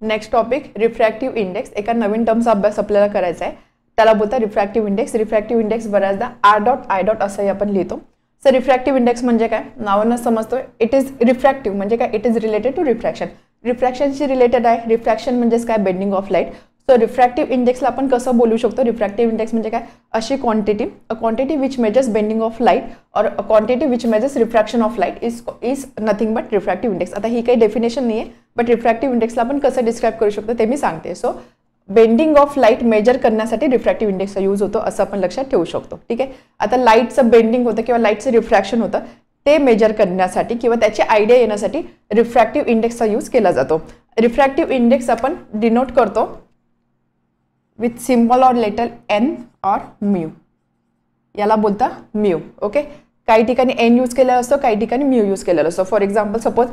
Next topic refractive index. एका नवीन टर्मचा अभ्यास आपल्याला करायचा आहे, त्याला बोलतात रिफ्रॅक्टिव्ह इंडेक्स. रिफ्रॅक्टिव्ह इंडेक्स बऱ्याचदा R.I. असंही आपण लिहितो. सर रिफ्रॅक्टिव्ह इंडेक्स म्हणजे काय, नावानं समजतोय. इट इज रिफ्रॅक्टिव्ह म्हणजे काय, it is related to refraction. रिफ्रॅक्शनशी रिलेटेड आहे. रिफ्रॅक्शन म्हणजेच काय, bending of light. So refractive इंडेक्सला आपण कसं बोलू शकतो, रिफ्रॅक्टिव्ह इंडेक्स म्हणजे काय, अशी quantity, a quantity which measures bending of light or a quantity which measures refraction of light is nothing but refractive index. आता ही काही डेफिनेशन नाही आहे, बट रिफ्रॅक्टिव्ह इंडेक्सला आपण कसं डिस्क्राईब करू शकतो ते मी सांगते. So bending of light measure करण्यासाठी रिफ्रॅक्टिव्ह इंडेक्सचा यूज होतो असं आपण लक्षात ठेवू शकतो. ठीक आहे. आता लाईटचं बेंडिंग होतं किंवा लाईटचं रिफ्रॅक्शन होतं ते मेजर करण्यासाठी किंवा त्याची आयडिया येण्यासाठी रिफ्रॅक्टिव्ह इंडेक्सचा यूज केला जातो. रिफ्रॅक्टिव्ह इंडेक्स आपण डिनोट करतो विथ सिम्बॉल और लेटर एन और म्यू. याला बोलता म्यू. ओके. काही ठिकाणी एन यूज केलेला असतो, काही ठिकाणी म्यू यूज केलेला असतो. For example suppose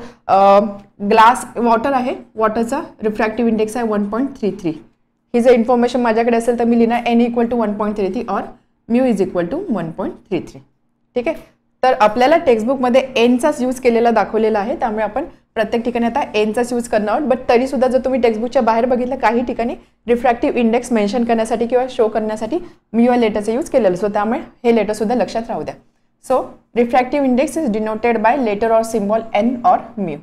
glass water आहे, वॉटरचा रिफ्रॅक्टिव्ह इंडेक्स आहे 1.33. ही जर इन्फॉर्मेशन माझ्याकडे असेल तर मी लिहिणार एन इक्वल टू 1.33 और म्यू इज इक्वल टू 1.33. ठीक आहे. तर आपल्याला टेक्स्टबुकमध्ये एनचाच यूज केलेला दाखवलेला आहे, त्यामुळे आपण प्रत्येक ठिकाणी आता एनचाच यूज करणार आहोत. बट तरी सुद्धा जर तुम्ही टेक्स्टबुकच्या बाहेर बघितलं, काही ठिकाणी रिफ्रॅक्टिव्ह इंडेक्स मेन्शन करण्यासाठी किंवा शो करण्यासाठी म्यू या लेटरचा यूज केलेला असतो, त्यामुळे हे लेटर सुद्धा लक्षात राहू द्या. So refractive index is denoted by letter or symbol N or mu.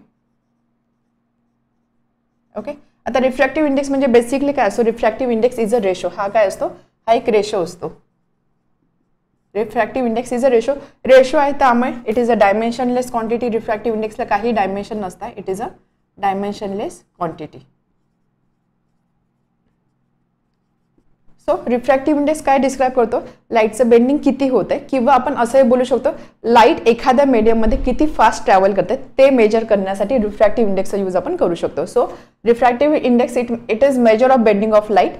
Okay. आता रिफ्रॅक्टिव्ह इंडेक्स म्हणजे बेसिकली काय असतो, refractive index is a ratio. हा काय असतो, हा एक रेशो असतो. Refractive index is a ratio. Ratio आहे त्यामुळे it is a dimensionless quantity. Refractive इंडेक्सला काही डायमेन्शन नसतात, it is a dimensionless quantity. So refractive index काय डिस्क्राईब करतो, लाईटचं बेंडिंग किती होतंय किंवा आपण असंही बोलू शकतो लाईट एखाद्या मीडियममध्ये किती फास्ट ट्रॅव्हल करते ते मेजर करण्यासाठी रिफ्रॅक्टिव्ह इंडेक्सचा यूज आपण करू शकतो. So refractive index it is measure of bending of light.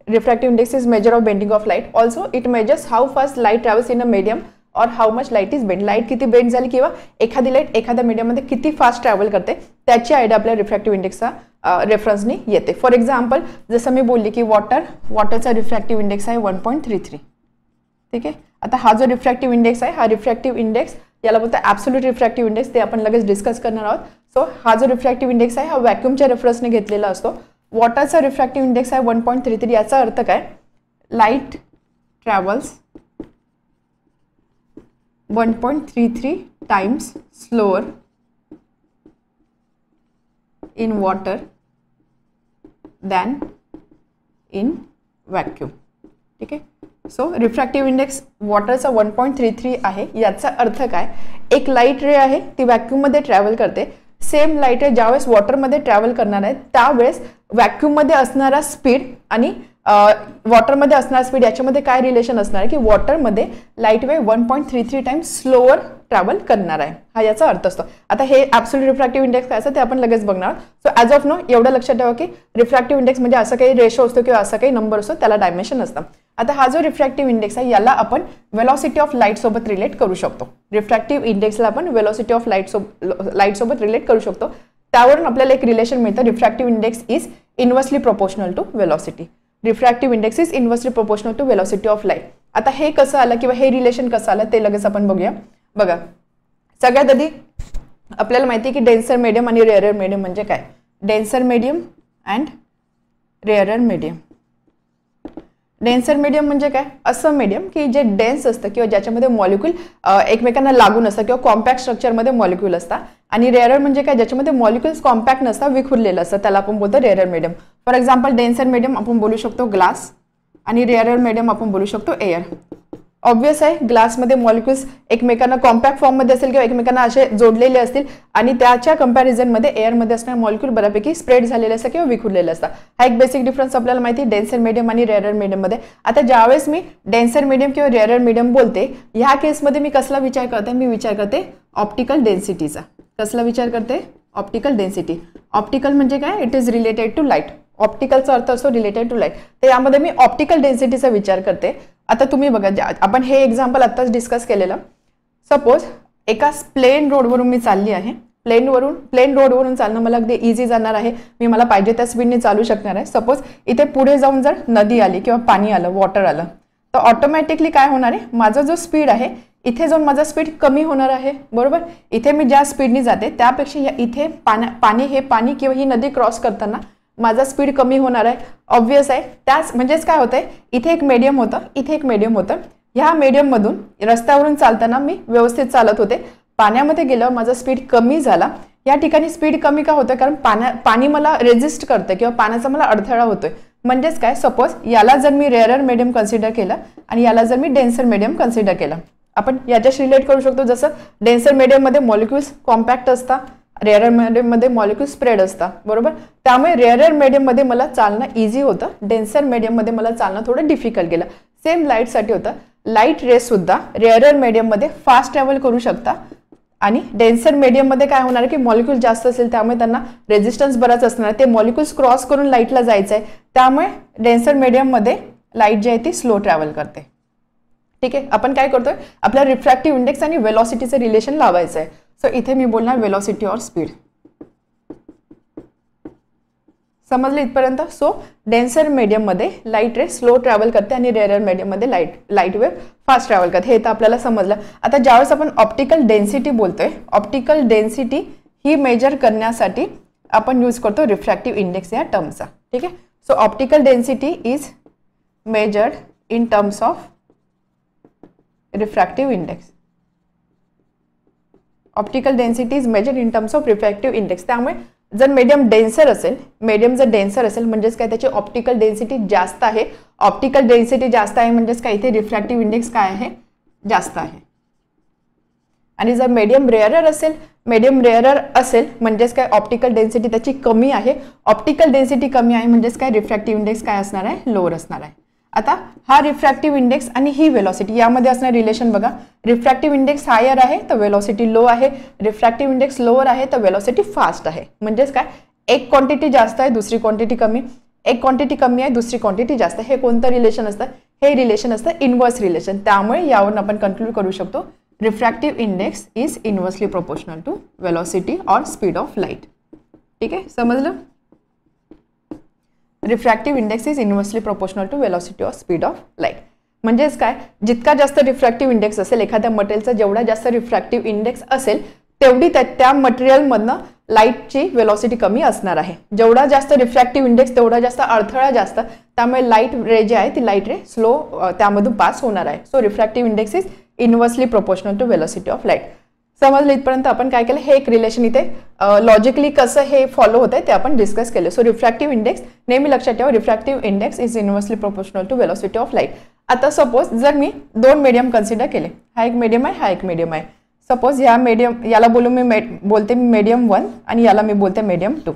Refractive index is measure of bending of light. Also, it measures how fast light travels in a medium or how much light is bent. Light किती bend झाली किंवा एखादी light एखाद्या मीडियममध्ये किती fast travel करते त्याची idea आपल्या रिफ्रॅक्टिव्ह इंडेक्सचा रेफरन्सनी येते. फॉर एक्झाम्पल जसं मी बोलली की वॉटरचा रिफ्रॅक्टिव्ह इंडेक्स आहे 1.33. ठीक आहे. आता हा जो रिफ्रॅक्टिव्ह इंडेक्स आहे, हा रिफ्रॅक्टिव्ह इंडेक्स याला बोलतो ॲब्सोल्यूट रिफ्रॅक्टिव्ह इंडेक्स, ते आपण लगेच डिस्कस करणार आहोत. सो हा जो रिफ्रॅक्टिव्ह इंडेक्स आहे हा व्हॅक्यूमच्या रेफरन्सने घेतलेला असतो. वॉटरचा रिफ्रॅक्टिव्ह इंडेक्स आहे 1.33. याचा अर्थ काय, light travels 1.33 times slower in water than in vacuum. ठीक आहे. सो रिफ्रॅक्टिव्ह इंडेक्स वॉटरचा 1.33 आहे. याचा अर्थ काय, एक लाईट रे आहे ती व्हॅक्यूममध्ये ट्रॅव्हल करते. सेम लाईट रे ज्यावेळेस वॉटरमध्ये ट्रॅव्हल करणार आहे त्यावेळेस व्हॅक्यूममध्ये असणारा स्पीड आणि वॉटरमध्ये असणारा स्पीड याच्यामध्ये काय रिलेशन असणार आहे की वॉटरमध्ये light wave 1.33 times slower travel करणार आहे, हा याचा अर्थ असतो. आता हे ॲब्सोल्यूट रिफ्रॅक्टिव्ह इंडेक्स काय असतं ते आपण लगेच बघणार. सो ॲज ऑफ नो एवढं लक्षात ठेवा की रिफ्रॅक्टिव्ह इंडेक्स म्हणजे असं काही रेशो असतो किंवा असं काही नंबर असतो, त्याला डायमेन्शन असतं. आता हा जो रिफ्रॅक्टिव्ह इंडेक्स आहे याला आपण वेलॉसिटी ऑफ लाईट सोबत रिलेट करू शकतो. रिफ्रॅक्टिव्ह इंडेक्सला आपण वेलॉसिटी ऑफ लाईट सोबत रिलेट करू शकतो. त्यावरून आपल्याला एक रिलेशन मिळतं, refractive index is inversely proportional to velocity. Refractive index is inversely proportional to velocity of light. आता हे कसं आलं किंवा हे रिलेशन कसं आलं ते लगेच आपण बघूया. बघा, सगळ्यात आधी आपल्याला माहिती आहे की डेन्सर मीडियम आणि रेअरर मीडियम म्हणजे काय. Denser medium and rarer medium. Denser medium म्हणजे काय, असं मीडियम की जे डेन्स असतं किंवा ज्याच्यामध्ये मॉलिक्यूल एकमेकांना लागून असतं किंवा कॉम्पॅक्ट स्ट्रक्चरमध्ये मॉलिक्यूल असतात. आणि रेअरर म्हणजे काय, ज्याच्यामध्ये मॉलिक्युल्स कॉम्पॅक्ट नसतात, विखुरलेलं असतं, त्याला आपण बोलतो rarer medium. For example denser medium आपण बोलू शकतो ग्लास आणि रेअरर मीडियम आपण बोलू शकतो एअर. ऑब्वियस आहे ग्लासमध्ये मॉलिक्युल्स एकमेकांना कॉम्पॅक्ट फॉर्ममध्ये असेल किंवा एकमेकांना असे जोडलेले असतील आणि त्याच्या कंपॅरिझनमध्ये एअरमध्ये असणारे मॉलिक्यूल बऱ्यापैकी स्प्रेड झालेले असतात किंवा विखुरलेले असतात. हा एक बेसिक डिफरन्स आपल्याला माहिती आहे डेन्सर मीडियम आणि रेअरर मीडियममध्ये. आता ज्यावेळेस मी डेन्सर मीडियम किंवा रेअरर मीडियम बोलते ह्या केसमध्ये मी कसला विचार करते, मी विचार करते ऑप्टिकल डेन्सिटीचा. कसला विचार करते, ऑप्टिकल डेन्सिटी. ऑप्टिकल म्हणजे काय, it is related to light. ऑप्टिकलचा अर्थ असतो रिलेटेड टू लाईट. तर यामध्ये मी ऑप्टिकल डेन्सिटीचा विचार करते. आता तुम्ही बघा, आपण हे एक्झाम्पल आत्ताच डिस्कस केलेलं. सपोज एका प्लेन रोडवरून मी चालली आहे. प्लेन रोडवरून चालणं मला अगदी इझी जाणार आहे. मी मला पाहिजे त्या स्पीडने चालू शकणार आहे. सपोज इथे पुढे जाऊन जर नदी आली किंवा पाणी आलं, वॉटर आलं, तर ऑटोमॅटिकली काय होणार आहे, माझा जो स्पीड आहे इथे जाऊन माझा स्पीड कमी होणार आहे. बरोबर. इथे मी ज्या स्पीडने जाते त्यापेक्षा इथे पाणी किंवा ही नदी क्रॉस करताना माझा स्पीड कमी होणार आहे, ऑब्वियस आहे. त्याच म्हणजेच काय होतंय, इथे एक मीडियम होतं, इथे एक मीडियम होतं. ह्या मीडियममधून रस्त्यावरून चालताना मी व्यवस्थित चालत होते, पाण्यामध्ये गेल्यावर माझा स्पीड कमी झाला. या ठिकाणी स्पीड कमी का होतं, कारण पाणी मला रेजिस्ट करतं किंवा पाण्याचा मला अडथळा होतोय. म्हणजेच काय, सपोज याला जर मी रेअरर मीडियम कन्सिडर केलं आणि याला जर मी डेन्सर मीडियम कन्सिडर केलं, आपण याच्याशी रिलेट करू शकतो. जसं डेन्सर मीडियममध्ये मॉलिक्युल्स कॉम्पॅक्ट असतात, रेअरर मीडियममध्ये मॉलिक्यूल स्प्रेड असतात, बरोबर. त्यामुळे रेअरर मीडियममध्ये मला चालणं इझी होतं, डेन्सर मीडियममध्ये मला चालणं थोडं डिफिकल्ट गेलं. सेम लाईटसाठी होतं. लाईट रेस सुद्धा रेअरर मीडियममध्ये फास्ट ट्रॅव्हल करू शकता आणि डेन्सर मीडियममध्ये काय होणार की मॉलिक्यूल जास्त असेल, त्यामुळे त्यांना रेजिस्टन्स बराच असणार. ते मॉलिक्यूल्स क्रॉस करून लाईटला जायचं आहे, त्यामुळे डेन्सर मीडियममध्ये लाईट जी आहे ती स्लो ट्रॅव्हल करते. ठीक आहे, आपण काय करतोय, आपल्या रिफ्रॅक्टिव्ह इंडेक्स आणि वेलॉसिटीचं रिलेशन लावायचं आहे. सो इथे मी बोलणार वेलॉसिटी और स्पीड. समजलं इथपर्यंत. सो डेन्सर मीडियममध्ये लाईट रे स्लो ट्रॅव्हल करते आणि रेअरर मीडियममध्ये लाईट वेव्ह फास्ट ट्रॅव्हल करते. हे तर आपल्याला समजलं. आता ज्यावेळेस आपण ऑप्टिकल डेन्सिटी बोलतोय, ऑप्टिकल डेन्सिटी ही मेजर करण्यासाठी आपण यूज करतो रिफ्रॅक्टिव्ह इंडेक्स या टर्मचा. ठीक आहे. So optical density is measured in terms of refractive index. Optical density is measured in terms of refractive index. त्यामुळे जर मीडियम डेन्सर असेल, मीडियम जर डेन्सर असेल म्हणजेच काय, त्याची ऑप्टिकल डेन्सिटी जास्त आहे. ऑप्टिकल डेन्सिटी जास्त आहे म्हणजेच काय, इथे रिफ्रॅक्टिव्ह इंडेक्स काय आहे, जास्त आहे. आणि जर मीडियम रेअरर असेल म्हणजेच काय, ऑप्टिकल डेन्सिटी त्याची कमी आहे. ऑप्टिकल डेन्सिटी कमी आहे म्हणजेच काय, रिफ्रॅक्टिव्ह इंडेक्स काय असणार आहे, लोअर असणार आहे. आता हा रिफ्रॅक्टिव्ह इंडेक्स आणि ही वेलॉसिटी यामध्ये असणार रिलेशन बघा. रिफ्रॅक्टिव्ह इंडेक्स हायर आहे तर वेलॉसिटी लो आहे, रिफ्रॅक्टिव्ह इंडेक्स लोअर आहे तर वेलॉसिटी फास्ट आहे. म्हणजेच काय, एक क्वांटिटी जास्त आहे दुसरी क्वांटिटी कमी, एक क्वांटिटी कमी आहे दुसरी क्वांटिटी जास्त. हे कोणतं रिलेशन असतं, हे रिलेशन असतं इनव्हर्स रिलेशन. त्यामुळे यावरून आपण कन्क्लूड करू शकतो refractive index is inversely proportional to velocity और स्पीड ऑफ लाईट. ठीक आहे, समजलं. Refractive index is inversely proportional to velocity or speed of light. म्हणजेच काय, जितका जास्त रिफ्रॅक्टिव्ह इंडेक्स असेल, एखाद्या मटेरियलचा जेवढा जास्त रिफ्रॅक्टिव्ह इंडेक्स असेल तेवढी त्या मटेरियलमधनं लाईटची वेलॉसिटी कमी असणार आहे. जेवढा जास्त रिफ्रॅक्टिव्ह इंडेक्स तेवढा जास्त अडथळा जास्त, त्यामुळे लाईट रे जी आहे ती लाईट रे स्लो त्यामधून पास होणार आहे. So refractive index is inversely proportional to velocity of light. समजलं इथपर्यंत. आपण काय केलं, हे एक रिलेशन इथे लॉजिकली कसं हे फॉलो होत आहे ते आपण डिस्कस केलं. सो रिफ्रॅक्टिव्ह इंडेक्स नेहमी लक्षात ठेवा, refractive index is inversely proportional to velocity of light. आता सपोज जर मी दोन मीडियम कन्सिडर केले, हा एक मीडियम आहे, हा एक मीडियम आहे. सपोज ह्या मीडियम याला बोलते मी मीडियम 1 आणि याला मी बोलते मीडियम 2.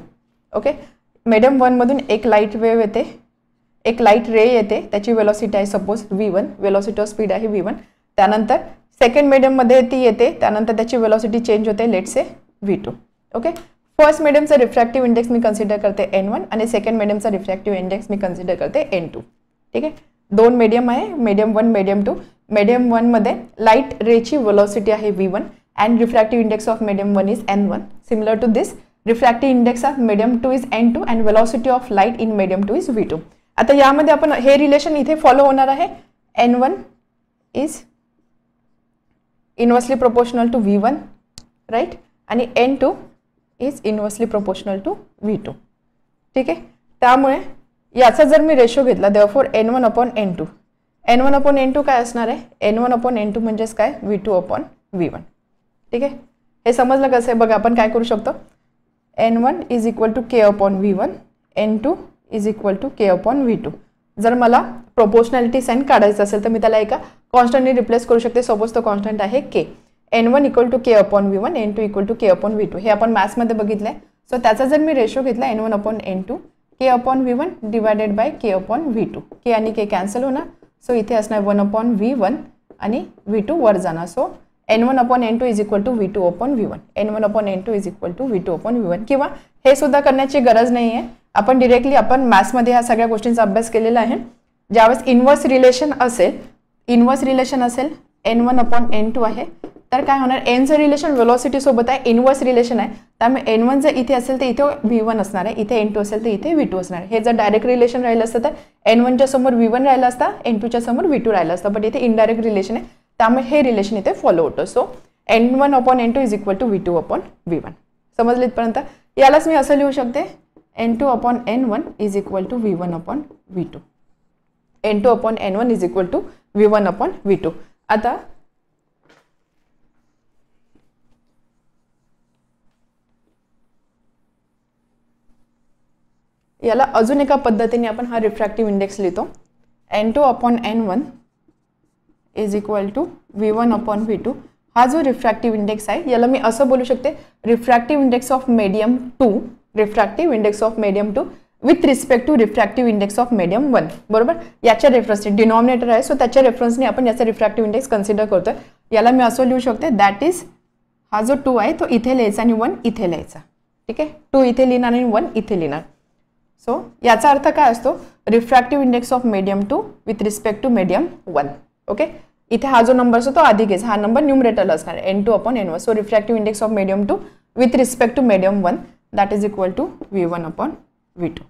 ओके. मीडियम 1 मधून एक लाईट वेव्ह येते, एक लाईट रे येते, त्याची वेलॉसिटी आहे suppose v1, velocity of speed आहे v1. त्यानंतर सेकंड मीडियममध्ये ती येते, त्यानंतर त्याची वेलॉसिटी चेंज होते, let's say v2. Okay. First मीडियमचा रिफ्रॅक्टिव्ह इंडेक्स मी कन्सिडर करते n1 आणि सेकंड मीडियमचा रिफ्रॅक्टिव्ह इंडेक्स मी कन्सिडर करते n2. ठीक आहे. दोन मीडियम आहे, मीडियम 1 मीडियम 2. मीडियम 1 मध्ये लाईट रेची वेलॉसिटी आहे v1 and refractive index of medium 1 is n1. Similar to this, refractive index of medium 2 is n2 and velocity of light in medium 2 is v2. आता यामध्ये आपण हे relation इथे follow होणार आहे. n1 is inversely proportional to v1, right? आणि n2 is inversely proportional to v2. ठीक आहे. त्यामुळे याचा जर मी रेशो घेतला, therefore n1 upon n2. n1 upon n2 काय असणार आहे, n1 upon n2 म्हणजेच काय, v2 upon v1. ठीक आहे. हे समजलं कसं आहे बघा. आपण काय करू शकतो, n1 is equal to k upon v1, n2 is equal to k upon v2. जर मला प्रोपोर्शनॅलिटी साइन काढायचं असेल तर मी त्याला एका कॉन्स्टंटने रिप्लेस करू शकते. सपोज तो कॉन्स्टंट आहे k. n1 equal to k upon v1, n2 equal to k upon v2. हे आपण मॅथ्समध्ये बघितलंय. सो त्याचा जर मी रेशो घेतला n1 upon n2, k upon v1 divided by k upon v2. k आणि k कॅन्सल होणार. सो इथे असणार 1 अपॉन v1 आणि v2 वर जाणार. So n1 upon n2 is equal to v2 upon v1. n1 upon n2 is equal to v2 upon v1. किंवा हे सुद्धा करण्याची गरज नाही आहे. आपण डिरेक्टली आपण मॅथ्समध्ये ह्या सगळ्या गोष्टींचा अभ्यास केलेला आहे. ज्यावेळेस इनव्हर्स रिलेशन असेल n1 upon n2 आहे, तर काय होणार, nचं रिलेशन वेलॉसिटी सोबत आहे, इनव्हर्स रिलेशन आहे. त्यामुळे n1 जर इथे असेल तर इथे v1 असणार आहे, इथे n2 असेल तर इथे v2 असणार आहे. हे जर डायरेक्ट रिलेशन राहिलं असतं तर n1 च्या समोर v1 राहिलं असता, n2 च्या समोर v2 राहिलं असतं. बट इथे इनडायरेक्ट रिलेशन आहे, त्यामुळे हे रिलेशन इथे फॉलो होतं. So n1 upon n2 is equal to v2 upon v1. समजलं इथपर्यंत. यालाच मी असं लिहू शकते, N2 upon N1 is equal to V1 upon V2. N2 upon N1 is equal to V1 upon V2. आता याला अजून एका पद्धतीने आपण हा रिफ्रॅक्टिव्ह इंडेक्स लिहितो. N2 upon N1 is equal to V1 upon V2. हा जो रिफ्रॅक्टिव्ह इंडेक्स आहे याला मी असं बोलू शकते, refractive index of medium 2, refractive index of medium 2 with respect to refractive index of medium 1. बरोबर, याच्या रेफरन्सने डिनॉमिनेटर आहे, सो त्याच्या रेफरन्सने आपण याचा रिफ्रॅक्टिव्ह इंडेक्स कन्सिडर करतोय. याला मी असं लिहू शकते, दॅट इज हा जो 2 आहे तो इथे लिहायचा आणि 1 इथे लिहायचा. ठीक आहे, 2 इथे लिहिणार आणि 1 इथे लिहिणार. सो याचा अर्थ काय असतो, refractive index of medium 2 with respect to medium 1. Okay, इथे हा जो नंबर असतो तो आधी घ्यायचा, हा नंबर न्यूमरेटरला असणार आहे N2 upon N1. So refractive index of medium 2 with respect to medium 1 that is equal to V1 upon V2.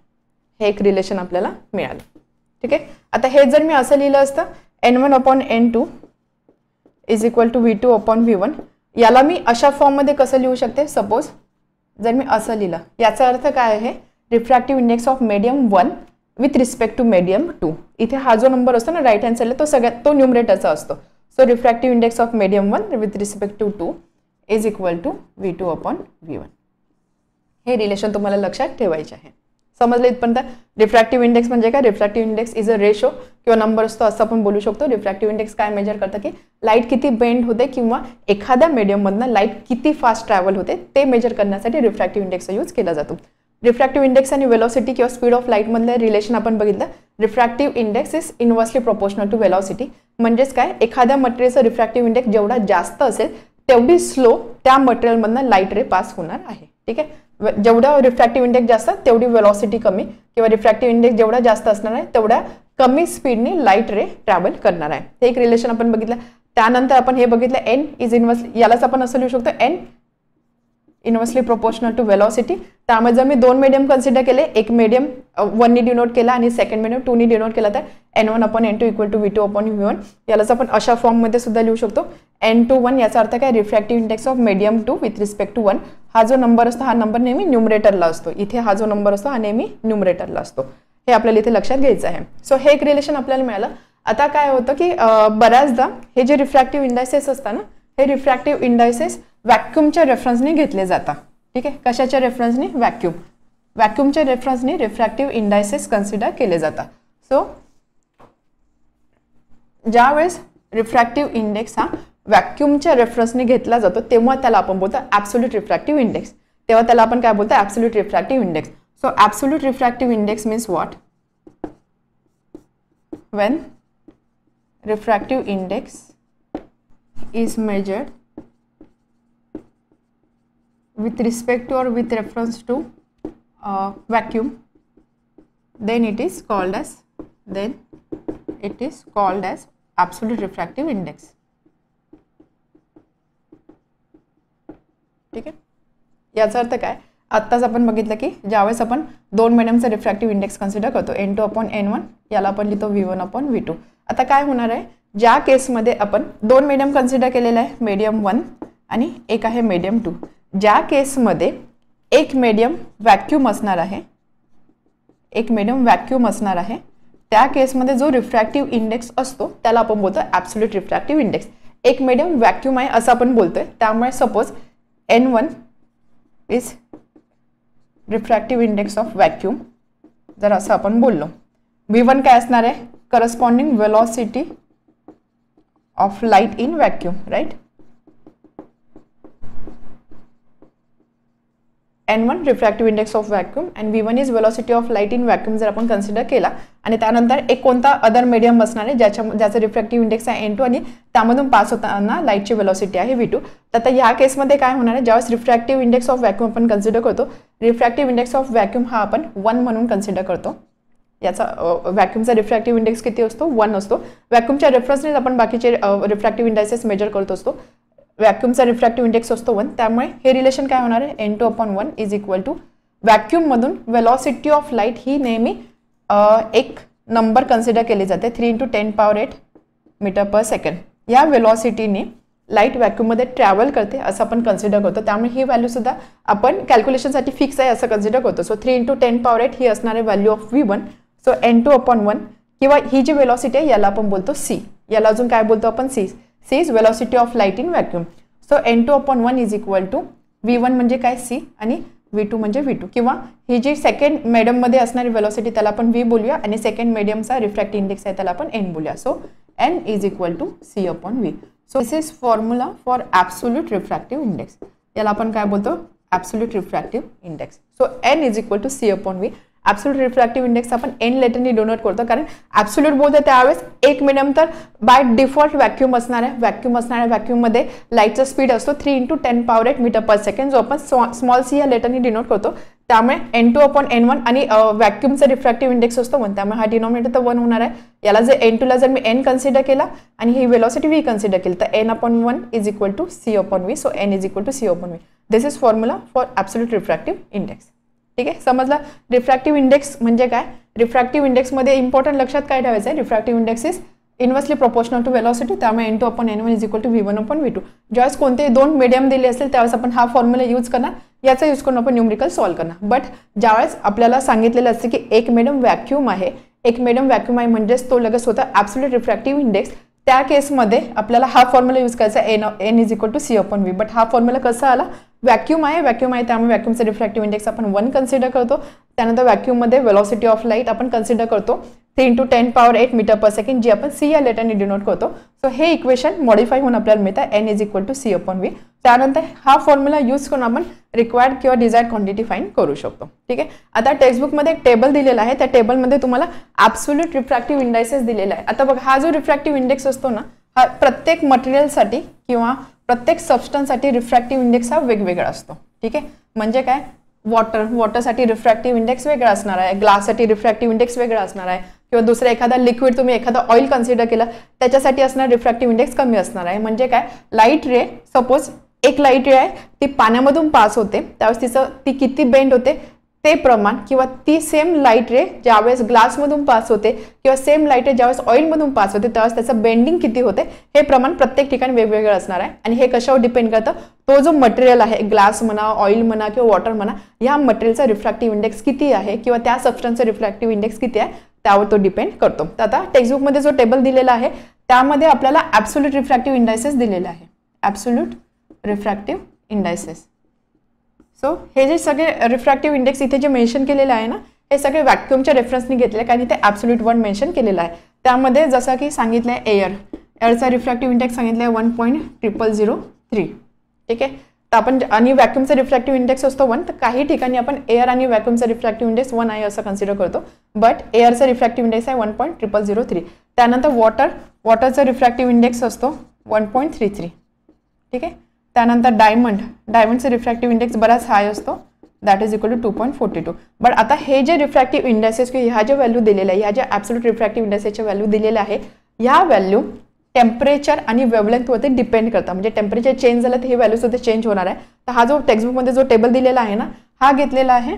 हे एक रिलेशन आपल्याला मिळालं. ठीक आहे, आता हे जर मी असं लिहिलं असतं N1 upon N2 is equal to V2 upon V1, याला मी अशा फॉर्ममध्ये कसं लिहू शकते, सपोज जर मी असं लिहिलं, याचा अर्थ काय आहे, refractive index of medium 1 with respect to medium 2. इथे हा जो नंबर असतो ना राईट हँड साईडला तो सगळ्यात तो न्यूमरेटरचा असतो. So refractive index of medium 1 with respect to 2 is equal to V2 upon V1. हे रिलेशन तुम्हाला लक्षात ठेवायचे आहे. समजलं इथपर्यंत? रिफ्रॅक्टिव्ह इंडेक्स म्हणजे काय, refractive index is a ratio किंवा नंबर असतो असं आपण बोलू शकतो. रिफ्रॅक्टिव्ह इंडेक्स काय मेजर करतं की लाईट किती बेंड होते किंवा एखाद्या मीडियममधनं लाईट किती फास्ट ट्रॅव्हल होते ते मेजर करण्यासाठी रिफ्रॅक्टिव्ह इंडेक्सचा यूज केला जातो. रिफ्रॅक्टिव्ह इंडेक्स आणि वेलॉसिटी किंवा स्पीड ऑफ लाईट मधलं रिलेशन आपण बघितलं. Refractive index is inversely proportional to velocity. म्हणजेच काय, एखाद्या मटेरियलचं रिफ्रॅक्टिव्ह इंडेक्स जेवढा जास्त असेल तेवढी स्लो त्या मटेरियलमधनं लाईट रे पास होणार आहे. ठीक आहे, जेवढा रिफ्रॅक्टिव्ह इंडेक्स जास्त तेवढी वेलॉसिटी कमी किंवा रिफ्रॅक्टिव्ह इंडेक्स जेवढा जास्त असणार आहे तेवढ्या कमी स्पीडने लाईट रे ट्रॅव्हल करणार आहे. हे एक रिलेशन आपण बघितलं. त्यानंतर आपण हे बघितलं N इज इनव्हर्स, यालाच आपण असं लिहू शकतो N inversely proportional to velocity. त्यामुळे जर मी 2 मीडियम कन्सिडर केले, एक मीडियम 1 ने डिनोट केला आणि सेकंड मीडियम 2 ने डिनोट केला, तर N1 upon N2 equal to V2 upon V1. यालाच आपण अशा फॉर्ममध्ये सुद्धा लिहू शकतो N2 1. याचा अर्थ काय, refractive index of medium 2 with respect to 1. हा जो नंबर असतो हा नंबर नेहमी न्यूमरेटरला असतो. इथे हा जो नंबर असतो हा नेहमी न्यूमरेटरला असतो. हे आपल्याला इथे लक्षात घ्यायचं आहे. सो हे एक रिलेशन आपल्याला मिळालं. आता काय होतं की बऱ्याचदा हे जे रिफ्रॅक्टिव्ह इंडायसेस असतात ना, हे रिफ्रॅक्टिव्ह इंडायसेस व्हॅक्यूमच्या रेफरन्सने घेतले जातात. ठीक आहे, कशाच्या रेफरन्सने, व्हॅक्यूमच्या रेफरन्सने रिफ्रॅक्टिव्ह इंडायसेस कन्सिडर केले जातात. सो ज्या वेळेस रिफ्रॅक्टिव्ह इंडेक्स हा व्हॅक्यूमच्या रेफरन्सने घेतला जातो तेव्हा त्याला आपण बोलतो ॲब्सोल्यूट रिफ्रॅक्टिव्ह इंडेक्स. तेव्हा त्याला आपण काय बोलतो, absolute refractive index. So absolute refractive index means what, when refractive index is measured with respect to or with reference to vacuum, then it is called as absolute refractive index. ठीक आहे, याचा अर्थ काय, आत्ताच आपण बघितलं की ज्यावेळेस आपण 2 मीडियमचा रिफ्रॅक्टिव्ह इंडेक्स कन्सिडर करतो N2 upon N1, याला आपण लिहितो V1 upon V2. आता काय होणार आहे, ज्या केसमध्ये आपण 2 मीडियम कन्सिडर केलेला आहे, मीडियम 1 आणि एक आहे मीडियम 2. ज्या केसमध्ये एक मीडियम व्हॅक्यूम असणार आहे, त्या केसमध्ये जो रिफ्रॅक्टिव्ह इंडेक्स असतो त्याला आपण बोलतो ॲब्सोल्यूट रिफ्रॅक्टिव्ह इंडेक्स. एक मीडियम व्हॅक्यूम आहे असं आपण बोलतोय. त्यामुळे suppose N1 is refractive index of vacuum जर असं आपण बोललो. V1 काय असणार आहे, corresponding velocity of light in vacuum, right. N1 refractive index of vacuum and V1 is velocity of light in vacuum जर आपण कन्सिडर केला. आणि त्यानंतर एक कोणता अदर मीडियम असणार आहे ज्याचा रिफ्रॅक्टिव्ह इंडेक्स आहे N2 आणि त्यामधून पास होताना लाईटची वेलॉसिटी आहे V2. तर आता या केसमध्ये काय होणार आहे, ज्यावेळेस रिफ्रॅक्टिव्ह इंडेक्स ऑफ व्हॅक्यूम आपण कन्सिडर करतो, रिफ्रॅक्टिव्ह इंडेक्स ऑफ व्हॅक्यूम हा आपण 1 म्हणून कन्सिडर करतो. याचा व्हॅक्यूमचा रिफ्रॅक्टिव्ह इंडेक्स किती असतो, 1 असतो. व्हॅक्यूमच्या रेफरन्सने आपण बाकीचे रिफ्रॅक्टिव्ह इंडायसेस मेजर करत असतो. व्हॅक्यूमचा रिफ्रॅक्टिव्ह इंडेक्स असतो 1. त्यामुळे हे रिलेशन काय होणार आहे, N2 upon 1 is equal to व्हॅक्यूममधून वेलॉसिटी ऑफ लाईट ही नेहमी एक नंबर कन्सिडर केली जाते 3 × 10⁸ मीटर पर सेकंड. या वेलॉसिटीने लाईट व्हॅक्यूममध्ये ट्रॅव्हल करते असं आपण कन्सिडर करतो, त्यामुळे ही व्हॅल्यू सुद्धा आपण कॅल्क्युलेशनसाठी फिक्स आहे असं कन्सिडर करतो. सो 3 × 10⁸ ही असणार आहे value of V1. So N2/1 किंवा ही जी वेलॉसिटी आहे याला आपण बोलतो C. याला अजून काय बोलतो आपण C. C is velocity of light in vacuum. So N2/1 is equal to V1 म्हणजे काय C आणि V2 म्हणजे V2. किंवा ही जी सेकंड मीडियममध्ये असणारी वेलॉसिटी त्याला आपण V बोलूया आणि सेकंड मीडियमचा रिफ्रॅक्टिव्ह इंडेक्स आहे त्याला आपण N बोलूया. So N is equal to C/V. So this is formula for absolute refractive index. याला आपण काय बोलतो absolute refractive index. So N is equal to C/V. Absolute refractive index आपण N लेटरनी डिनोट करतो, कारण ॲब्सोल्यूट बोलतो त्यावेळेस एक मिडियम तर बाय डिफॉल्ट व्हॅक्यूम असणार आहे. व्हॅक्यूममध्ये लाईटचा स्पीड असतो 3 × 10⁸ मीटर/सेकंड, जो आपण स्मॉल c या लेटरनी डिनोट करतो. त्यामुळे N2/N1 आणि व्हॅक्यूमचा रिफ्रॅक्टिव्ह इंडेक्स असतो 1, त्यामुळे हा डिनॉमिनेटर तर 1 होणार आहे. याला जर N2ला जर मी N कन्सिडर केला आणि ही वेलॉसिटी V कन्सिडर केली तर N/1 is equal to C/V. So N is equal to C/V. This is formula for absolute refractive index. ठीक आहे, समजला. रिफ्रॅक्टिव्ह इंडेक्स म्हणजे काय? रिफ्रॅक्टिव्ह इंडेक्समध्ये इम्पॉर्टंट लक्षात काय ठेवायचं आहे? Refractive index is inversely proportional to velocity, त्यामुळे N2/N1 is equal to V1/V2. ज्यावेळेस कोणते दोन मीडियम दिले असेल त्यावेळेस आपण हा फॉर्म्युला यूज करणार, याचा यूज करून आपण न्यूमरिकल सॉल्व्ह करणार. बट ज्यावेळेस आपल्याला सांगितलेलं असतं की एक मीडियम व्हॅक्यूम आहे, म्हणजेच तो लगेच होता ॲब्सोल्यूट रिफ्रॅक्टिव्ह इंडेक्स, त्या केसमध्ये आपल्याला हा फॉर्म्युला यूज करायचा N is equal to C/V. But हा फॉर्म्युला कसा आला? व्हॅक्यूम आहे त्यामुळे व्हॅक्यूमचा रिफ्रॅक्टिव्ह इंडेक्स आपण 1 कन्सिडर करतो. त्यानंतर व्हॅक्यूममध्ये वेलॉसिटी ऑफ लाईट आपण कन्सिडर करतो 3 × 10⁸ मीटर/सेकंड, जी आपण C या लेटरने डिनोट करतो. सो हे इक्वेशन मॉडिफाय होऊन आपल्याला मिळतं N is equal to C/V. त्यानंतर हा फॉर्म्युला यूज करून आपण रिक्वायर्ड किंवा डिझायर्ड क्वांटिटी फाइंड करू शकतो. ठीक आहे. आता टेक्स्टबुकमध्ये एक टेबल दिलेला आहे, त्या टेबलमध्ये तुम्हाला ॲब्सोल्यूट रिफ्रॅक्टिव्ह इंडेक्सेस दिलेला आहे. आता बघा, हा जो रिफ्रॅक्टिव्ह इंडेक्स असतो ना, हा प्रत्येक मटेरियलसाठी किंवा प्रत्येक सबस्टन्ससाठी रिफ्रॅक्टिव्ह इंडेक्स हा वेगवेगळा असतो. ठीक आहे, म्हणजे काय? वॉटरसाठी रिफ्रॅक्टिव्ह इंडेक्स वेगळा असणार आहे, ग्लाससाठी रिफ्रॅक्टिव्ह इंडेक्स वेगळा असणार आहे, किंवा दुसरा एखादा लिक्विड तुम्ही एखादा ऑइल कन्सिडर केलं त्याच्यासाठी असणार रिफ्रॅक्टिव्ह इंडेक्स कमी असणार आहे. म्हणजे काय? लाईट रे, सपोज एक लाईट रे आहे, ती पाण्यामधून पास होते, त्यावेळेस ती किती बेंड होते ते प्रमाण, किंवा ती सेम लाईट रे ज्यावेळेस ग्लासमधून पास होते किंवा सेम लाईट रे ज्यावेळेस ऑइलमधून पास होते त्यावेळेस त्याचं बेंडिंग किती होते हे प्रमाण प्रत्येक ठिकाणी वेगवेगळं असणार आहे. आणि हे कशावर डिपेंड करतं? तो जो मटेरियल आहे, ग्लास म्हणा, ऑइल म्हणा किंवा वॉटर म्हणा, या मटेरियलचा रिफ्रॅक्टिव्ह इंडेक्स किती आहे किंवा त्या सबस्टन्सचा रिफ्रॅक्टिव्ह इंडेक्स किती आहे त्यावर तो डिपेंड करतो. आता टेक्स्टबुकमध्ये जो टेबल दिलेला आहे त्यामध्ये आपल्याला ॲब्सोल्यूट रिफ्रॅक्टिव्ह इंडायसेस दिलेले आहे. Absolute refractive indices. सो हे जे सगळे रिफ्रॅक्टिव्ह इंडेक्स इथे जे मेन्शन केलेलं आहे ना, हे सगळे व्हॅक्यूमच्या रेफरन्सने घेतले आहे, कारण इथे ॲब्सोल्यूट 1 मेन्शन केलेलं आहे. त्यामध्ये जसं की सांगितलं आहे एअरचा रिफ्रॅक्टिव्ह इंडेक्स सांगितलं आहे 1.0003. ठीक आहे. तर आपण आणि व्हॅक्यूमचा रिफ्रॅक्टिव्ह इंडेक्स असतो 1, तर काही ठिकाणी आपण एअर आणि व्हॅक्यूमचा रिफ्रॅक्टिव्ह इंडेक्स 1 आहे असं कन्सिडर करतो, बट एअरचा रिफ्रॅक्टिव्ह इंडेक्स आहे 1.0003. त्यानंतर वॉटरचा रिफ्रॅक्टिव्ह इंडेक्स असतो 1.33. ठीक आहे. त्यानंतर डायमंडचा रिफ्रॅक्टिव्ह इंडेक्स बराच हाय असतो, that is equal to 2.42. But आता हे जे रिफ्रॅक्टिव्ह इंडेक्सेस किंवा ह्या ज्या व्हॅल्यू दिलेल्या आहे, ह्या ज्या ॲब्सोल्यूट रिफ्रॅक्टिव्ह इंडेक्सच्या व्हॅल्यू दिलेल्या आहे, ह्या व्हॅल्यू टेम्परेचर आणि वेव्हलेंथवरती डिपेंड करतात. म्हणजे टेम्परेचर चेंज झालं तर ही व्हॅल्यू सुद्धा चेंज होणार आहे. तर हा जो टेक्स्टबुकमध्ये जो टेबल दिलेला आहे ना, हा घेतलेला आहे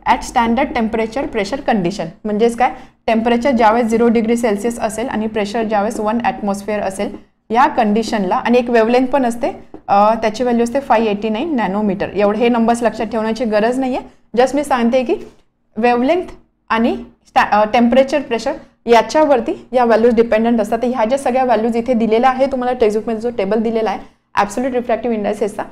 at standard temperature pressure condition. म्हणजेच काय? टेम्परेचर ज्यावेळेस 0 डिग्री सेल्सिअस असेल आणि प्रेशर ज्यावेळेस 1 ॲटमॉस्फिअर असेल, या कंडिशनला, आणि एक वेव्हलेंथ पण असते, त्याची व्हॅल्यू असते 589 नॅनोमीटर. एवढे हे नंबर्स लक्षात ठेवण्याची गरज नाही आहे. जस्ट मी सांगते की वेव्हलेंथ आणि टेम्परेचर प्रेशर याच्यावरती या व्हॅल्यूज डिपेंडंट असतात. तर ह्या ज्या सगळ्या व्हॅल्यूज इथे दिलेल्या आहे, तुम्हाला टेक्स्टबुकमध्ये जो टेबल दिलेला आहे ॲब्सोल्यूट रिफ्रॅक्टिव्ह इंडेक्सेसचा,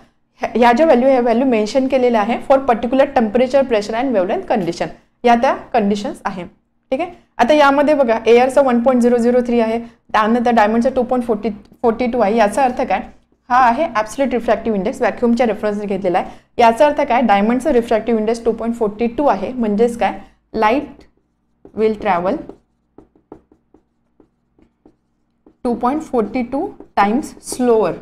ह्या ज्या ह्या व्हॅल्यू मेन्शन केलेल्या आहे for particular temperature pressure and wavelength condition, या त्या कंडिशन्स आहे. ठीक आहे. आता यामध्ये बघा, एअरचा 1.003 आहे, त्यानंतर डायमंडचा 2.42 आहे. याचा अर्थ काय? हा आहे ॲब्सोल्यूट रिफ्रॅक्टिव्ह इंडेक्स, व्हॅक्यूमच्या रेफरन्सने घेतलेला आहे. याचा अर्थ काय? डायमंडचा रिफ्रॅक्टिव्ह इंडेक्स 2.42 आहे. म्हणजेच काय? Light will travel 2.42 times slower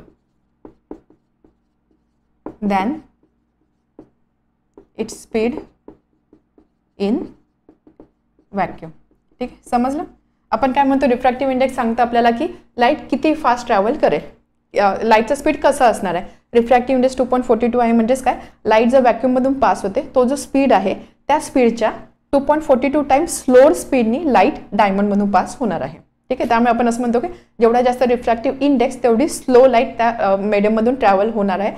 than its speed in vacuum. ठीक आहे, समजलं? आपण काय म्हणतो? रिफ्रॅक्टिव्ह इंडेक्स सांगतं आपल्याला की लाईट किती फास्ट ट्रॅव्हल करेल, लाईटचा स्पीड कसा असणार आहे. रिफ्रॅक्टिव्ह इंडेक्स 2.42 आहे. म्हणजेच काय? लाईट जर व्हॅक्यूममधून पास होते, तो जो स्पीड आहे त्या स्पीडच्या 2.42 टाइम्स स्लोअर स्पीडनी लाईट डायमंडमधून पास होणार आहे. ठीक आहे. त्यामुळे आपण असं म्हणतो की जेवढा जास्त रिफ्रॅक्टिव्ह इंडेक्स तेवढी स्लो लाईट त्या मीडियममधून ट्रॅव्हल होणार आहे.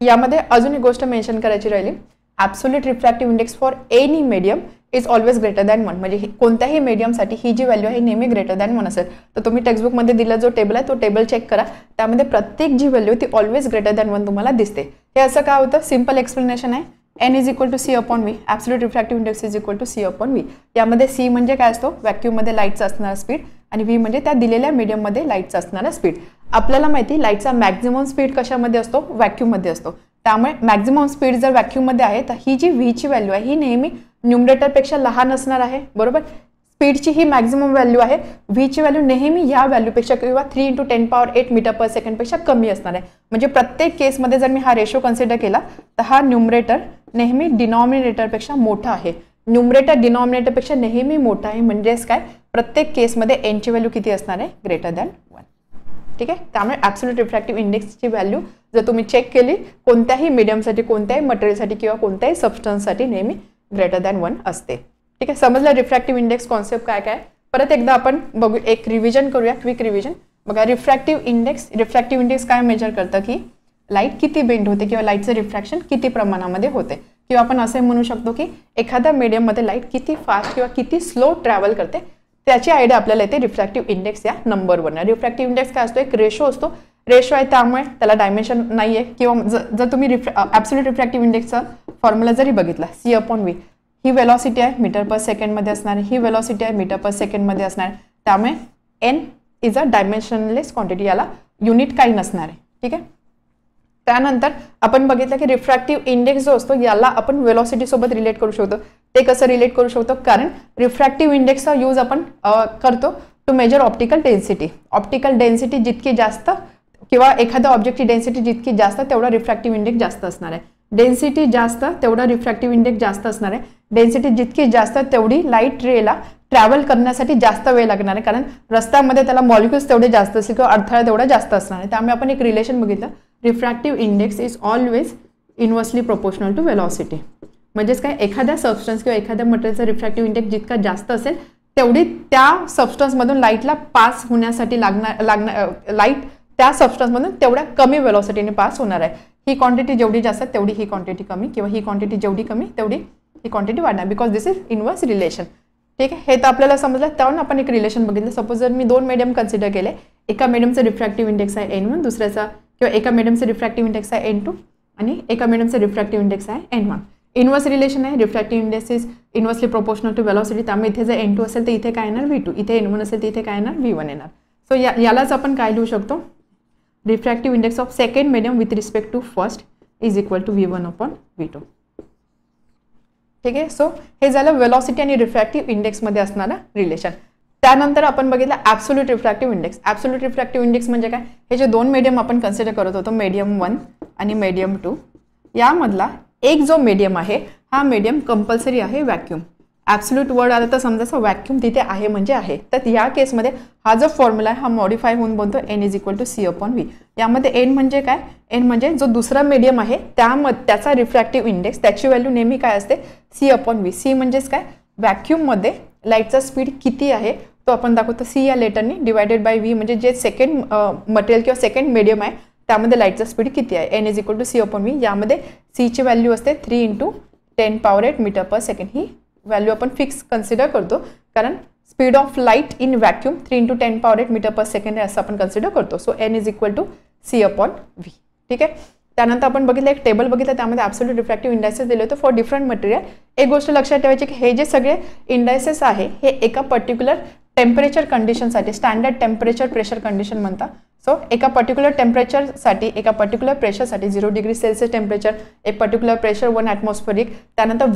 यामध्ये अजून एक गोष्ट मेन्शन करायची राहिली, absolute refractive index for any medium is always greater than 1. म्हणजे कोणत्याही मीडियमसाठी ही जी व्हॅल्यू आहे नेहमी ग्रेटर दॅन 1 असेल. तर तुम्ही टेक्स्टबुकमध्ये दिला जो टेबल आहे तो टेबल चेक करा, त्यामध्ये प्रत्येक जी व्हॅल्यू ती ऑलवेज ग्रेटर दॅन 1 तुम्हाला दिसते. हे असं काय होतं, सिम्पल एक्सप्लेनेशन आहे. n is equal to C upon V, absolute refractive index is equal to C upon V. यामध्ये सी म्हणजे काय असतो, व्हॅक्यूममध्ये लाईटचा असणारा स्पीड, आणि व्ही म्हणजे त्या दिलेल्या मीडियममध्ये लाईटचा असणारा स्पीड. आपल्याला माहिती लाईटचा मॅक्झिमम स्पीड कशामध्ये असतो, व्हॅक्यूममध्ये असतो. त्यामुळे मॅक्झिमम स्पीड जर व्हॅक्यूममध्ये आहे तर ही जी व्हीची व्हॅल्यू आहे ही नेहमी न्यूमरेटरपेक्षा लहान असणार आहे, बरोबर. स्पीडची ही मॅक्झिमम व्हॅल्यू आहे, व्हीची व्हॅल्यू नेहमी ह्या व्हॅल्यूपेक्षा किंवा 3 × 10⁸ मीटर पर सेकंडपेक्षा कमी असणार आहे. म्हणजे प्रत्येक केसमध्ये जर मी हा रेशो कन्सिडर केला तर हा न्यूमरेटर नेहमी डिनॉमिनेटरपेक्षा मोठा आहे. न्यूमरेटर डिनॉमिनेटरपेक्षा नेहमी मोठा आहे, म्हणजेच काय, प्रत्येक केसमध्ये एनची व्हॅल्यू किती असणार आहे, ग्रेटर दॅन 1. ठीक आहे. त्यामुळे ॲब्सोल्यूट रिफ्रॅक्टिव्ह इंडेक्सची व्हॅल्यू जर तुम्ही चेक केली कोणत्याही मीडियमसाठी, कोणत्याही मटेरियलसाठी किंवा कोणत्याही सबस्टन्ससाठी नेहमी ग्रेटर दॅन 1 असते. ठीक आहे. समजलं रिफ्रॅक्टिव्ह इंडेक्स कॉन्सेप्ट काय काय. परत एकदा आपण बघू, एक रिव्हिजन करूया, क्विक रिव्हिजन. बघा, रिफ्रॅक्टिव्ह इंडेक्स काय मेजर करतं की लाईट किती बेंड होते किंवा लाईटचं रिफ्रॅक्शन किती प्रमाणामध्ये होते, किंवा आपण असे म्हणू शकतो की एखाद्या मीडियममध्ये लाईट किती फास्ट किंवा किती स्लो ट्रॅव्हल करते त्याची आयडिया आपल्याला येते रिफ्रॅक्टिव्ह इंडेक्स या नंबरवरनं. रिफ्रॅक्टिव्ह इंडेक्स काय असतो, एक रेशो असतो. रेशो आहे त्यामुळे त्याला डायमेन्शन नाही आहे. किंवा जर तुम्ही ॲब्सोल्यूट रिफ्रॅक्टिव्ह इंडेक्सचा फॉर्म्युला जरी बघितला, सी अपॉन व्ही, ही वेलॉसिटी आहे मीटर पर सेकंडमध्ये असणार, ही वेलॉसिटी आहे मीटर पर सेकंडमध्ये असणार. त्यामुळे N is a dimensionless quantity, याला युनिट काही नसणार आहे. ठीक आहे. त्यानंतर आपण बघितलं की रिफ्रॅक्टिव्ह इंडेक्स जो असतो याला आपण वेलॉसिटी सोबत रिलेट करू शकतो. ते कसं रिलेट करू शकतो, कारण रिफ्रॅक्टिव्ह इंडेक्सचा यूज आपण करतो to measure optical density. Optical density जितकी जास्त किंवा एखाद्या ऑब्जेक्टची डेन्सिटी जितकी जास्त तेवढा रिफ्रॅक्टिव्ह इंडेक्स जास्त असणार आहे. डेन्सिटी जास्त तेवढा रिफ्रॅक्टिव्ह इंडेक्स जास्त असणार आहे. डेन्सिटी जितकी जास्त तेवढी लाईट रेला ट्रॅव्हल करण्यासाठी जास्त वेळ लागणार आहे, कारण रस्त्यामध्ये त्याला मॉलिक्युल्स तेवढे जास्त असतील किंवा अडथळा तेवढा जास्त असणार आहे. त्यामुळे आपण एक रिलेशन बघितलं, refractive index is always inversely proportional to velocity. म्हणजेच काय, एखाद्या सबस्टन्स किंवा एखाद्या मटेरियलचा रिफ्रॅक्टिव्ह इंडेक्स जितका जास्त असेल तेवढी त्या सबस्टन्समधून लाईटला पास होण्यासाठी लागणार लाईट त्या सबस्टन्समधून तेवढ्या कमी वेलॉसिटीने पास होणार आहे. ही क्वांटिटी जेवढी जास्त तेवढी ही क्वांटिटी कमी, किंवा ही क्वांटिटी जेवढी कमी तेवढी ही क्वांटिटी वाढणार, because this is inverse relation. ठीक आहे. हे तर आपल्याला समजलं. त्यावरून आपण एक रिलेशन बघितलं. सपोज जर मी 2 मीडियम कन्सिडर केले, एका मीडियमचा रिफ्रॅक्टिव्ह इंडेक्स आहे N1, दुसऱ्याचा किंवा एका मीडियमचा रिफ्रॅक्टिव्ह इंडेक्स आहे N2 आणि एका मीडियमचा रिफ्रॅक्टिव्ह इंडेक्स आहे N1. इनव्हर्स रिलेशन आहे. Refractive index is inversely proportional to velocity. त्यामुळे इथे जर N2 असेल तर इथे काय येणार, V2. इथे N1 असेल तर इथे काय येणार, V1 येणार. सो यालाच आपण काय लिहू शकतो, refractive index of second medium with respect to first is equal to V1 upon V2. ठीक आहे. सो हे झालं वेलॉसिटी आणि रिफ्रॅक्टिव्ह इंडेक्समध्ये असणारा रिलेशन. त्यानंतर आपण बघितलं absolute refractive index. Absolute refractive index म्हणजे काय, हे जे 2 मीडियम आपण कन्सिडर करत होतो, मीडियम 1 आणि मीडियम 2, यामधला एक जो मीडियम आहे हा मीडियम कंपल्सरी आहे व्हॅक्यूम. ॲब्सोल्यूट वर्ड आला तर समजायचं व्हॅक्यूम तिथे आहे म्हणजे आहे. तर या केसमध्ये हा जो फॉर्म्युला आहे हा मॉडिफाय होऊन बनतो N is equal to C upon V. यामध्ये N म्हणजे काय, N म्हणजे जो दुसरा मीडियम आहे त्याचा रिफ्रॅक्टिव्ह इंडेक्स, त्याची व्हॅल्यू नेहमी काय असते, सी अपॉन व्ही. सी म्हणजेच काय, व्हॅक्यूममध्ये लाईटचा स्पीड किती आहे तो आपण दाखवतो सी या लेटरनी, डिवायडेड बाय व्ही म्हणजे जे सेकंड मटेरियल किंवा सेकंड मीडियम आहे त्यामध्ये लाईटचा स्पीड किती आहे. N is equal to C upon V. यामध्ये सीची व्हॅल्यू असते 3 × 10⁸ मीटर पर सेकंड. ही व्हॅल्यू आपण फिक्स कन्सिडर करतो, कारण speed of light in vacuum 3 × 10⁸ metre per second आहे असं आपण कन्सिडर करतो. So N is equal to C upon V. ठीक आहे. त्यानंतर आपण बघितलं, एक टेबल बघितलं, त्यामध्ये ॲब्सोल्यूट रिफ्रॅक्टिव्ह इंडायसेस दिले होते फॉर डिफरंट मटेरियल. एक गोष्ट लक्षात ठेवायची की हे जे सगळे इंडायसेस आहे हे एका पर्टिक्युलर टेम्परेचर कंडिशनसाठी, स्टँडर्ड टेम्परेचर प्रेशर कंडिशन म्हणतात. सो एका पर्टिक्युलर टेम्परेचरसाठी, एका पर्टिक्युलर प्रेशरसाठी 0 डिग्री सेल्सिअस टेम्परेचर, एक पर्टिक्युलर प्रेशर 1 ॲटमॉस्फेरिक, त्यानंतर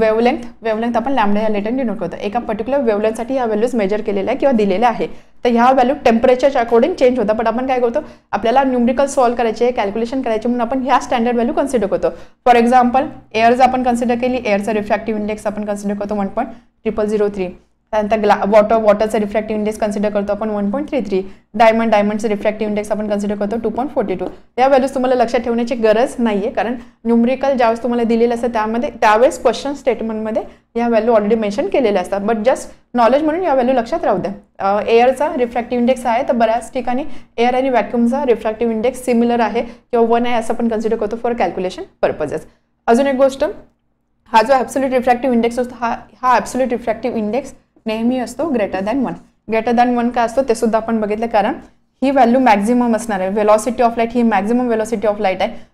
वेवलेंथ आपण लॅम्बडा या लेटर डिनोट करतो. एका पर्टिक्युलर वेवलेंथसाठी ह्या व्हॅल्यूज मेजर केलेल्या आहे किंवा दिलेल्या आहे. तर ह्या व्हॅल्यू टेम्परेचरच्या अकॉर्डिंग चेंज होतात. पण आपण काय करतो, आपल्याला न्यूमरिकल सॉल्व्ह करायचे, कॅल्क्युलेशन करायचे म्हणून आपण ह्या स्टँडर्ड व्हॅल्यू कन्सिडर करतो. फॉर एक्झाम्पल एअर जर आपण कन्सिडर केली, एअरचा रिफ्रॅक्टिव्ह इंडेक्स आपण कन्सिडर करतो 1.0003. त्यानंतर वॉटरचा रिफ्रॅक्टिव्ह इंडेक्स कन्सिडर करतो आपण 1.33. डायमंडचं रिफ्रॅक्टिव्ह इंडेक्स आपण कन्सिडर करतो 2.42. या व्हॅल्यूज तुम्हाला लक्षात ठेवण्याची गरज नाहीये, कारण न्यूमरिकल ज्यावेळेस तुम्हाला दिलेलं असतं त्यावेळेस क्वेश्चन स्टेटमेंटमध्ये या व्हॅल्यू ऑलरेडी मेन्शन केलेल्या असतात. बट जस्ट नॉलेज म्हणून या व्हॅल्यू लक्षात राहू द्या. एअरचा रिफ्रॅक्टिव्ह इंडेक्स आहे, तर बऱ्याच ठिकाणी एअर आणि व्हॅक्यूमचा रिफ्रॅक्टिव्ह इंडेक्स सिमिलर आहे किंवा 1 आहे असं आपण कन्सिडर करतो फॉर कॅल्क्युलेशन पर्पजेस. अजून एक गोष्ट, हा जो ॲब्सोल्यूट रिफ्रॅक्टिव्ह इंडेक्स असतो हा ॲब्सोल्यूट रिफ्रॅक्टिव्ह इंडेक्स नेहमी असतो ग्रेटर दॅन 1. ग्रेटर दॅन 1 का असतो ते सुद्धा आपण बघितलं, कारण ही व्हॅल्यू मॅक्झिमम असणार आहे. Velocity of light he maximum velocity of light आहे,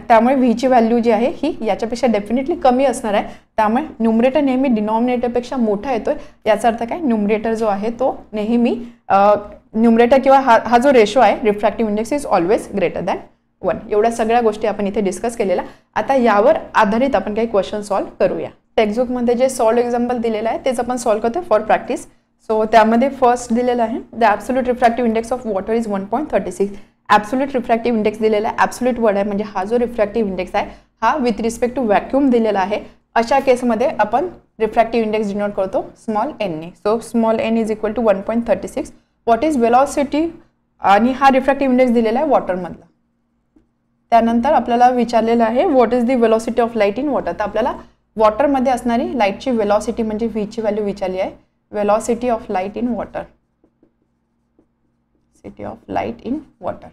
त्यामुळे व्हीची व्हॅल्यू जी आहे ही याच्यापेक्षा डेफिनेटली कमी असणार आहे. त्यामुळे न्यूमरेटर नेहमी डिनॉमिनेटरपेक्षा मोठा येतोय. याचा अर्थ काय, न्यूमरेटर जो आहे तो नेहमी न्यूमरेटर किंवा हा जो रेशो आहे refractive index is always greater than 1. एवढ्या सगळ्या गोष्टी आपण इथे डिस्कस केलेल्या. आता यावर आधारित आपण काही क्वेश्चन सॉल्व्ह करूया. टेक्स्टबुकमध्ये जे सॉल्व्ह एक्झाम्पल दिलेलं आहे तेच आपण सॉल्व्ह करतो फॉर प्रॅक्टिस. सो त्यामध्ये फर्स्ट दिलेलं आहे the absolute refractive index of water is 1.36. Absolute refractive index दिलेला आहे. ॲब्सोल्यूट वर्ड आहे म्हणजे हा जो रिफ्रॅक्टिव्ह इंडेक्स आहे हा विथ रिस्पेक्ट टू व्हॅक्यूम दिलेला आहे. अशा केसमध्ये आपण रिफ्रॅक्टिव्ह इंडेक्स डिनोट करतो स्मॉल एनने. So small n is equal to 1.36. What is velocity, आणि हा रिफ्रॅक्टिव्ह इंडेक्स दिलेला आहे वॉटरमधला. त्यानंतर आपल्याला विचारलेलं आहे what is the velocity of light in water. तर आपल्याला वॉटरमध्ये असणारी लाईटची वेलॉसिटी म्हणजे व्हीची व्हॅल्यू विचारली आहे. Velocity of light in water, city of light in water.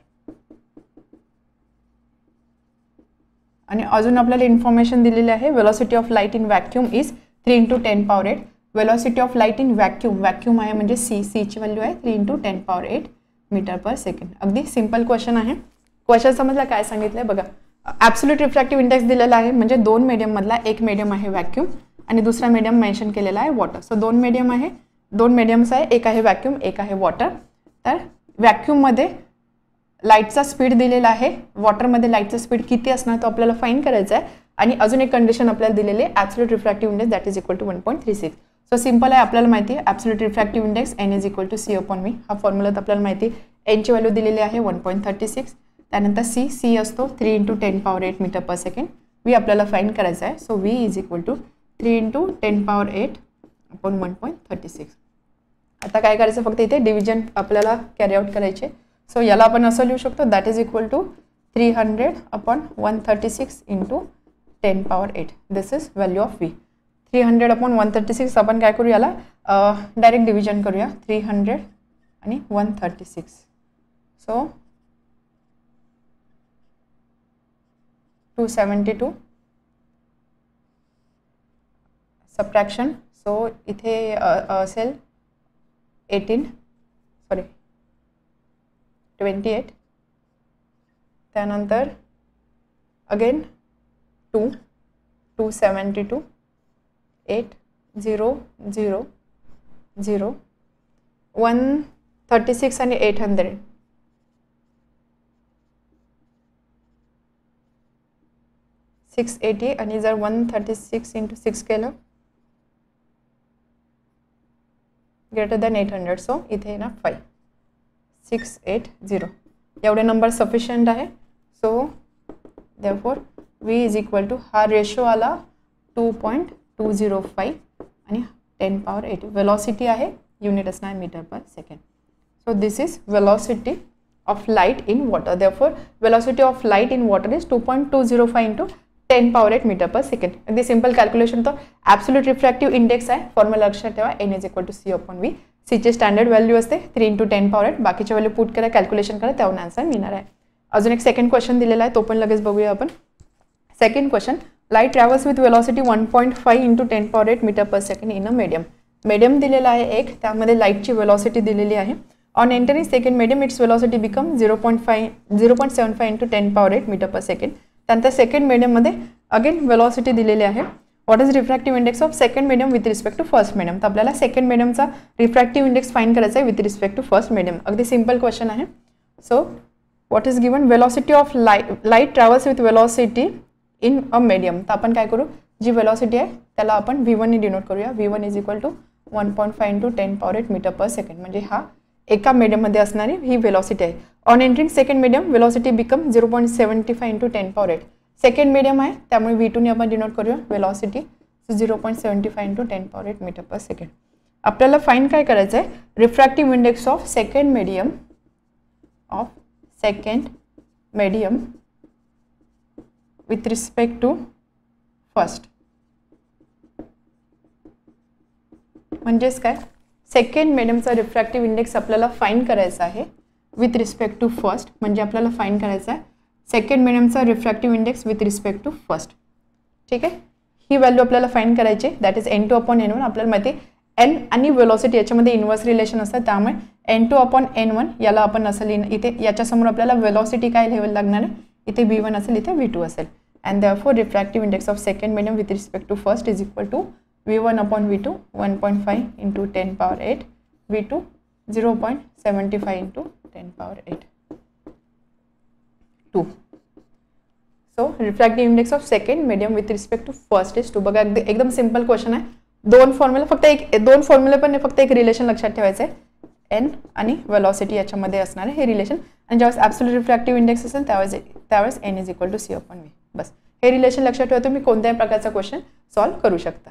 आणि अजून आपल्याला इन्फॉर्मेशन दिलेली आहे velocity of light in vacuum is 3 × 10⁸. Velocity of light in vacuum आहे म्हणजे सीची व्हॅल्यू आहे 3 × 10⁸ मीटर/सेकंड. अगदी सिंपल क्वेश्चन आहे. क्वेश्चन समजला काय सांगितलंय बघा. ॲब्सोल्यूट रिफ्रॅक्टिव्ह इंडेक्स दिलेला आहे म्हणजे दोन मीडियम मधला एक मीडियम आहे व्हॅक्यूम आणि दुसरा मीडियम मेन्शन केलेला आहे वॉटर. सो दोन मीडियम्स आहे, एक आहे व्हॅक्यूम एक आहे वॉटर. तर व्हॅक्यूममध्ये लाईटचा स्पीड दिलेला आहे, वॉटरमध्ये लाईटचा स्पीड किती असणार तो आपल्याला फाइंड करायचा आहे. आणि अजून एक कंडिशन आपल्याला दिलेली आहे absolute refractive index that is equal to 1.36. So simple आहे, आपल्याला माहिती आहे absolute refractive index N is equal to C/V. हा फॉर्म्युला आपल्याला माहिती आहे. एनची व्हॅल्यू दिलेली आहे 1.36. त्यानंतर सी असतो 3 × 10⁸ मीटर/सेकंड. व्ही आपल्याला फाइंड करायचा आहे. So V is equal to 3 × 10⁸ upon 1.36. आता काय करायचं, फक्त इथे डिव्हिजन आपल्याला कॅरी आउट करायचे. सो याला आपण असं लिहू शकतो that is equal to 300 upon 136 × 10⁸. This is value of V. 300 upon 136 आपण काय करू, याला डायरेक्ट डिव्हिजन करूया. 300 आणि 136. So 272 subtraction. सो इथे असेल 28. त्यानंतर अगेन 272 8 0 0 0 136 आणि 800 680 आणि जर 136 × 6 केलं ग्रेटर दॅन 800. सो इथे ना 5 680 एवढे नंबर सफिशियंट आहे. So therefore V is equal to हा रेशो आला 2.205 आणि 10⁸. वेलॉसिटी आहे, युनिट असणार metre per second. So this is velocity of light in water. Therefore velocity of light in water is 2.205 × 10⁸ metre per second. अगदी सिंपल कॅल्क्युलेशन. तो ॲब्सोल्यूट रिफ्रॅक्टिव्ह इंडेक्स आहे, formula लक्षात ठेवा N is equal to C/V. सीची स्टँडर्ड व्हॅल्यू असते 3 × 10⁸. बाकीच्या value put करा, calculation करा, त्यावरून आन्सर मिळणार आहे. अजून एक सेकंड क्वेश्चन दिलेला आहे, तो पण लगेच बघूया आपण. Second question, light travels with velocity 1.5 × 10⁸ metre per second in a medium. Medium दिलेला आहे एक, त्यामध्ये लाईटची वेलॉसिटी दिलेली आहे. On entering second medium its velocity become 0.75 × 10⁸ metre per second. त्यानंतर सेकंड मीडियममध्ये अगेन वेलॉसिटी दिलेली आहे. What is refractive index of second medium with respect to first medium. तर आपल्याला सेकंड मीडियमचा रिफ्रॅक्टिव्ह इंडेक्स फाइंड करायचा आहे with respect to first medium. अगदी सिंपल क्वेश्चन आहे. So what is given, velocity of light travels with velocity in a medium. तर आपण काय करू, जी वेलॉसिटी आहे त्याला आपण V1 ने डिनोट करूया. V1 is equal to 1.5 × 10⁸ metre per second. म्हणजे हा एका मीडियममध्ये असणारी ही वेलॉसिटी आहे. On entering second medium velocity become 0.75 × 10⁸. Second medium आहे त्यामुळे V2 ने आपण डिनोट करूया वेलॉसिटी. So 0.75 × 10⁸ metre per second. आपल्याला फाइंड काय करायचं आहे, refractive index of second medium with respect to first. म्हणजेच काय, सेकंड मीडियमचा रिफ्रॅक्टिव्ह इंडेक्स आपल्याला फाइंड करायचा आहे विथ रिस्पेक्ट टू फर्स्ट. म्हणजे आपल्याला फाइंड करायचा आहे सेकंड मीडियमचा refractive index with respect to first. ठीक आहे, ही व्हॅल्यू आपल्याला फाइंड करायची, दॅट इज n2/n1. आपल्याला माहिती आहे n आणि वेलोसिटी याच्यामध्ये इन्व्हर्स रिलेशन असतात, त्यामुळे n2/n1 याला आपण असेल इथे, याच्यासमोर आपल्याला वेलोसिटी काय लिहावं लागणार आहे, इथे v1 असेल, इथे v2 असेल. And therefore refractive index of second medium with respect to first is equal to v1/v2 1.5 × 10⁸, v2 0.75 × 10⁸ 2. So refractive index of second medium with respect to first is 2. बघा एकदम सिंपल क्वेश्चन आहे. दोन formula, फक्त दोन फॉर्म्युले पण फक्त एक रिलेशन लक्षात ठेवायचं आहे, एन आणि वेलॉसिटी याच्यामध्ये असणार आहे हे रिलेशन. आणि ज्यावेळेस ॲब्सोल्यूट रिफ्रॅक्टिव्ह इंडेक्स असेल त्यावेळेस n is equal to c/v. बस हे रिलेशन लक्षात ठेवा, तुम्ही कोणत्याही प्रकारचा क्वेश्चन सॉल्व्ह करू शकता.